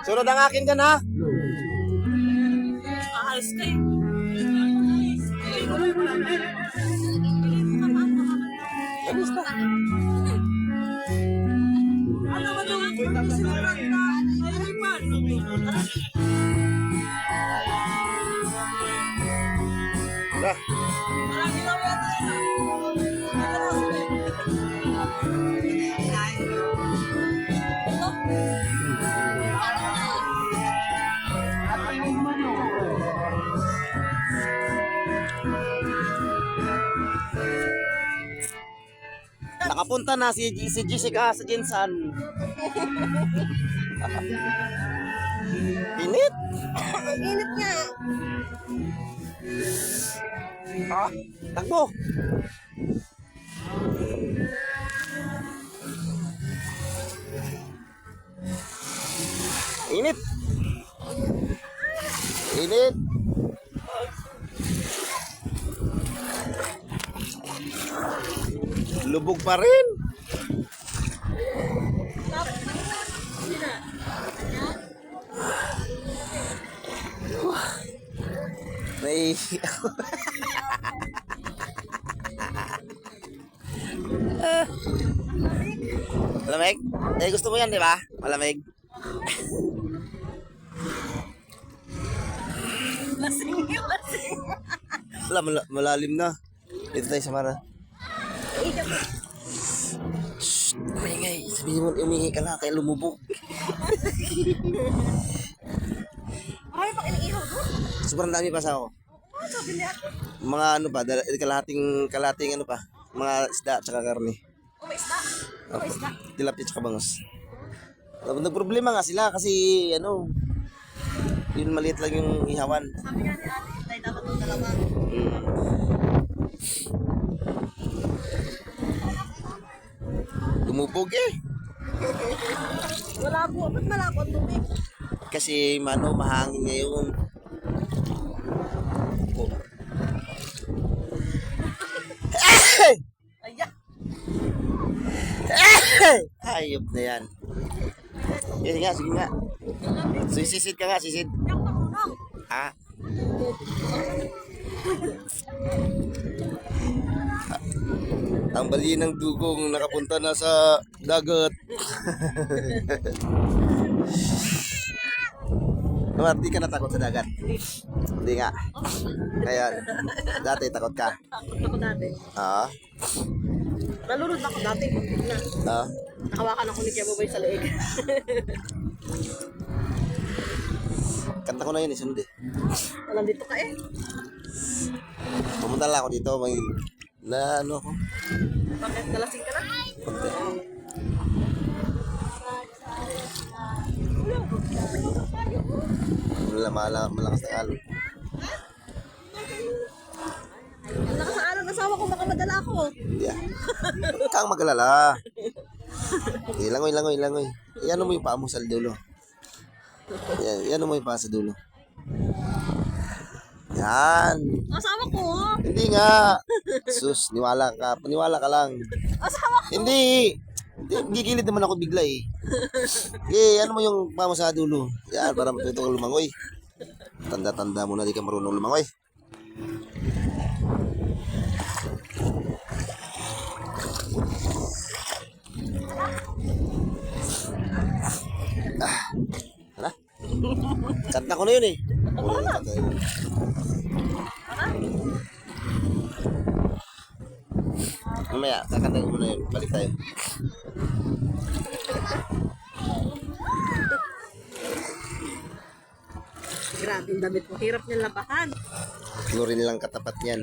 Sunod ang akin dyan, ha? Aalis kayo. Ano ba ito? Sinulat na nahilipan. Dah. Marami daw yata sila. Nakapunta na si Jessica sa Jinsan. Init. Init nga. Ah, takbo. Init. Init. Lubog pa rin. May malamig? Eh, gusto mo yan, di ba? Malamig. Lasing. Wala, malalim na. Dito tayo sa Mara. Shhh, umingay. Sabihin mo, umingi ka lang kaya lumubog. Ay, pag iniihaw doon. Sobrang dami pa sa ako. Oo, sabi niya. Mga ano pa, kalahating ano pa. Mga isda at saka karne. Oh, may isda. Oh, may isda. Tilapia at saka bangos. Nagproblema nga sila kasi ano, yun maliit lang yung ihawan. Sabi nga ni ate, tayo dapat ng dalawa. Lumubog eh. Malabo. Ba't malabo ang tubig? Kasi mahangin ngayon. Oh. Ayan. Hayop na yan. Sige nga, sige nga. Sisid ka nga, sisid. Yung pakunong. Ha? Ang bali ng dugong nakapunta na sa dagat. Naman, di ka natakot sa dagat? Hindi nga. Kaya, dati takot ka? Takot ako dati. Oo. Nalunod ako dati. Na. Oo. Nakawakan ako ni Kuya Boboy sa leeg. Kanta ko na yun, sunod eh. Nandito ka eh. Pumunta lang ako dito, may na ano ako. Bakit nalasing ka na? Konti. Malakas na alon. Ang lakas ng alon, asawa ko, baka madala ako. Hindi ah. Kang magalala. Langoy. Iyan mo yung paa mo sa dulo. Iyan mo yung paa sa dulo. Yan. Asawa ko. Hindi nga. Sus, niwala ka lang. Asawa ko. Hindi. Gigilid naman ako bigla eh. Okay, ano mo yung paa mo sa dulo? Yan, para matuto ka lumangoy. Tanda-tanda mo na di ka marunong lumangoy. Hala? Kanta ko na yun eh. Kanta yun. Mamaya, kakantahin mo na yun. Balik tayo. Grabe yung damit mo. Hirap niyang labahan. Ano rin lang katapat niyan.